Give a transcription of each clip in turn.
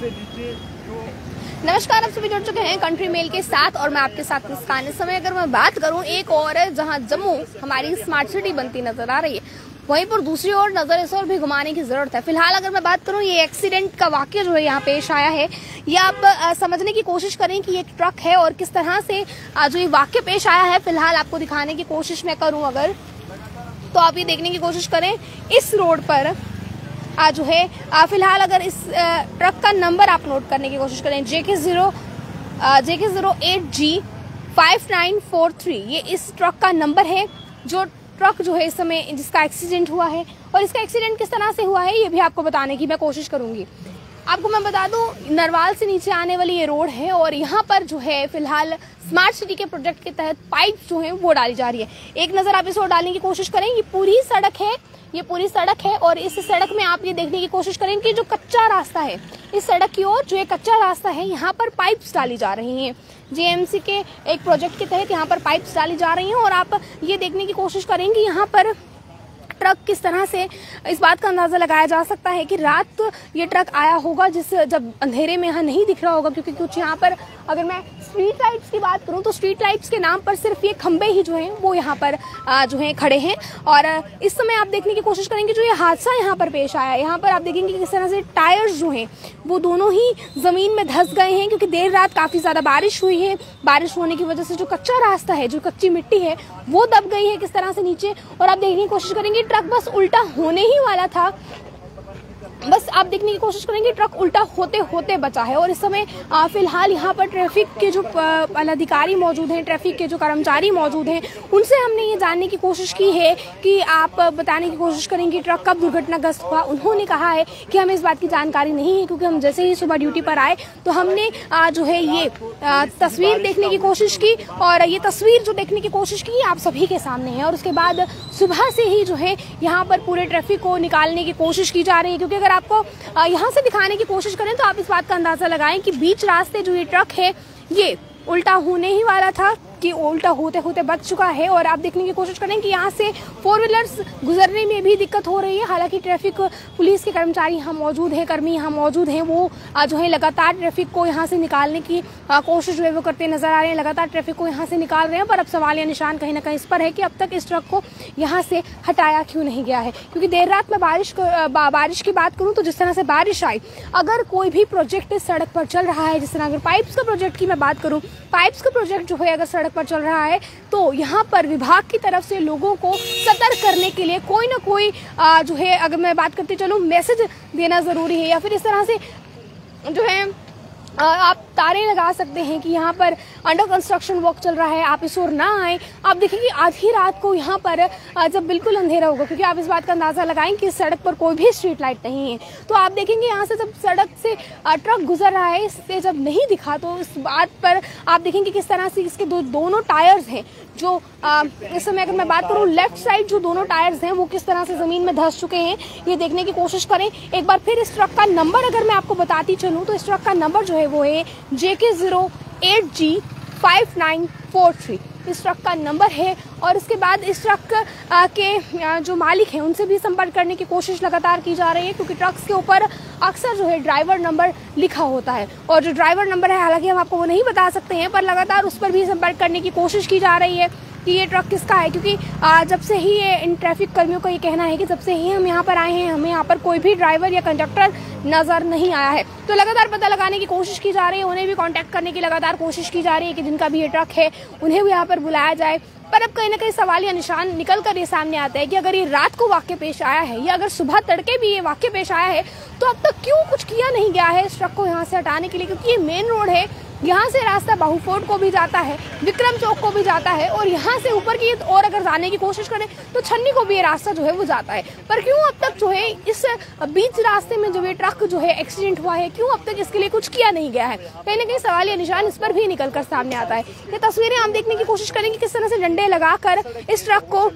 नमस्कार, आप सभी जुड़ चुके हैं कंट्री मेल के साथ और मैं आपके साथ मुस्कान। इस समय अगर मैं बात करूं एक और जहां जम्मू हमारी स्मार्ट सिटी बनती नजर आ रही है, वहीं पर दूसरी ओर नजर इस ओर भी घुमाने की जरूरत है। फिलहाल अगर मैं बात करूं ये एक्सीडेंट का वाकया जो है यहाँ पेश आया है, ये आप समझने की कोशिश करें कि ये एक ट्रक है और किस तरह से जो ये वाकया पेश आया है। फिलहाल आपको दिखाने की कोशिश मैं करूँ अगर, तो आप ये देखने की कोशिश करें इस रोड पर जो है फिलहाल अगर इस ट्रक का नंबर आप नोट करने की कोशिश करें, JK08G5943, ये इस ट्रक का नंबर है। जो ट्रक जो है इस समय जिसका एक्सीडेंट हुआ है, और इसका एक्सीडेंट किस तरह से हुआ है ये भी आपको बताने की मैं कोशिश करूंगी। आपको मैं बता दूं नरवाल से नीचे आने वाली ये रोड है और यहाँ पर जो है फिलहाल स्मार्ट सिटी के प्रोजेक्ट के तहत पाइप जो है वो डाली जा रही है। एक नजर आप इस ओर डालने की कोशिश करें, ये पूरी सड़क है और इस सड़क में आप ये देखने की कोशिश करें कि जो कच्चा रास्ता है, इस सड़क की ओर जो एक कच्चा रास्ता है यहाँ पर पाइप्स डाली जा रही हैं। जेएमसी के एक प्रोजेक्ट के तहत यहाँ पर पाइप्स डाली जा रही हैं और आप ये देखने की कोशिश करेंगे यहाँ पर ट्रक किस तरह से, इस बात का अंदाजा लगाया जा सकता है कि रात ये ट्रक आया होगा जब अंधेरे में यहाँ नहीं दिख रहा होगा, क्योंकि कुछ यहाँ पर अगर मैं स्ट्रीट लाइट्स की बात करूं तो स्ट्रीट लाइट्स के नाम पर सिर्फ ये खंबे ही जो हैं वो यहाँ पर जो हैं खड़े हैं। और इस समय आप देखने की कोशिश करेंगे जो ये हादसा यहाँ पर पेश आया, यहाँ पर आप देखेंगे किस तरह से टायर्स जो हैं वो दोनों ही जमीन में धंस गए हैं, क्योंकि देर रात काफी ज्यादा बारिश हुई है। बारिश होने की वजह से जो कच्चा रास्ता है, जो कच्ची मिट्टी है वो दब गई है किस तरह से नीचे। और आप देखने की कोशिश करेंगे ट्रक बस उल्टा होने ही वाला था, बस आप देखने की कोशिश करेंगे ट्रक उल्टा होते होते बचा है। और इस समय फिलहाल यहाँ पर ट्रैफिक के जो अधिकारी मौजूद हैं, ट्रैफिक के जो कर्मचारी मौजूद हैं, उनसे हमने ये जानने की कोशिश की है कि आप बताने की कोशिश करेंगे ट्रक कब दुर्घटनाग्रस्त हुआ। उन्होंने कहा है कि हमें इस बात की जानकारी नहीं है, क्योंकि हम जैसे ही सुबह ड्यूटी पर आए तो हमने जो है ये तस्वीर देखने की कोशिश की, और ये तस्वीर जो देखने की कोशिश की आप सभी के सामने है। और उसके बाद सुबह से ही जो है यहाँ पर पूरे ट्रैफिक को निकालने की कोशिश की जा रही है, क्योंकि अगर आपको यहाँ से दिखाने की कोशिश करें तो आप इस बात का अंदाजा लगाएं कि बीच रास्ते जो ये ट्रक है ये उल्टा होने ही वाला था, कि उल्टा होते होते बच चुका है। और आप देखने की कोशिश करें कि यहाँ से 4 व्हीलर्स गुजरने में भी दिक्कत हो रही है। हालांकि ट्रैफिक पुलिस के कर्मचारी यहाँ मौजूद हैं, कर्मी यहाँ मौजूद हैं, वो जो है लगातार ट्रैफिक को यहाँ से निकालने की कोशिश जो है वो करते नजर आ रहे हैं, लगातार ट्रैफिक को यहाँ से निकाल रहे हैं। पर अब सवाल या निशान कहीं ना कहीं इस पर है कि अब तक इस ट्रक को यहाँ से हटाया क्यों नहीं गया है, क्योंकि देर रात में बारिश की बात करूँ तो जिस तरह से बारिश आई, अगर कोई भी प्रोजेक्ट इस सड़क पर चल रहा है, जिस तरह अगर पाइप्स का प्रोजेक्ट की मैं बात करूँ, पाइप्स का प्रोजेक्ट जो है अगर सड़क पर चल रहा है तो यहाँ पर विभाग की तरफ से लोगों को सतर्क करने के लिए कोई ना कोई जो है, अगर मैं बात करती चलूँ, मैसेज देना जरूरी है। या फिर इस तरह से जो है आप तारे लगा सकते हैं कि यहाँ पर अंडर कंस्ट्रक्शन वर्क चल रहा है, आप इस ओर ना आए। आप देखेंगे आधी रात को यहाँ पर जब बिल्कुल अंधेरा होगा, क्योंकि आप इस बात का अंदाजा लगाएं कि इस सड़क पर कोई भी स्ट्रीट लाइट नहीं है, तो आप देखेंगे यहाँ से जब सड़क से ट्रक गुजर रहा है, इससे जब नहीं दिखा तो इस बात पर आप देखेंगे किस तरह से इसके दोनों टायर्स हैं, जो इस समय अगर मैं बात करूँ लेफ्ट साइड जो दोनों टायर्स हैं वो किस तरह से जमीन में धंस चुके हैं, ये देखने की कोशिश करें। एक बार फिर इस ट्रक का नंबर अगर मैं आपको बताती चलूँ तो इस ट्रक का नंबर जो है वो है JK08G5943, इस ट्रक का नंबर है। और इसके बाद इस ट्रक के जो मालिक हैं उनसे भी संपर्क करने की कोशिश लगातार की जा रही है, क्योंकि ट्रक्स के ऊपर अक्सर जो है ड्राइवर नंबर लिखा होता है, और जो ड्राइवर नंबर है हालांकि हम आपको वो नहीं बता सकते हैं, पर लगातार उस पर भी संपर्क करने की कोशिश की जा रही है कि ये ट्रक किसका है। क्योंकि जब से ही ये इन ट्रैफिक कर्मियों का ये कहना है कि जब से ही हम यहाँ पर आए हैं हमें यहाँ पर कोई भी ड्राइवर या कंडक्टर नजर नहीं आया है, तो लगातार पता लगाने की कोशिश की जा रही है, उन्हें भी कांटेक्ट करने की लगातार कोशिश की जा रही है कि जिनका भी ये ट्रक है उन्हें भी यहाँ पर बुलाया जाए। पर अब कहीं ना कहीं सवाल या निशान निकल कर ये सामने आता है कि अगर ये रात को वाक्य पेश आया है या अगर सुबह तड़के भी ये वाक्य पेश आया है तो अब तक क्यों कुछ किया नहीं गया है इस ट्रक को यहाँ से हटाने के लिए, क्योंकि ये मेन रोड है, यहाँ से रास्ता बाहू फोर्ट को भी जाता है, विक्रम चौक को भी जाता है, और यहाँ से ऊपर की और अगर जाने की कोशिश करें तो छन्नी को भी ये रास्ता जो है वो जाता है। पर क्यों अब तक जो है इस बीच रास्ते में जो ये ट्रक जो है एक्सीडेंट हुआ है, क्यों अब तक इसके लिए कुछ किया नहीं गया है, कहीं ना कहीं सवाल या निशान इस पर भी निकल कर सामने आता है। ये तस्वीरें हम देखने की कोशिश करेंगे किस तरह से डंडे लगाकर इस ट्रक को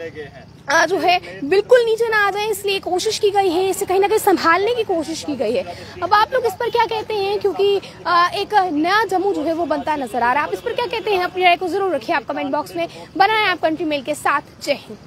जो है बिल्कुल नीचे ना आ जाए, इसलिए कोशिश की गई है, इसे कहीं ना कहीं संभालने की कोशिश की गई है। अब आप लोग इस पर क्या कहते हैं, क्योंकि एक नया जम्मू जो है वो बनता नजर आ रहा है, आप इस पर क्या कहते हैं अपनी राय को जरूर रखिए आप कमेंट बॉक्स में। बनाएं आप कंट्री मेल के साथ। जय हिंद।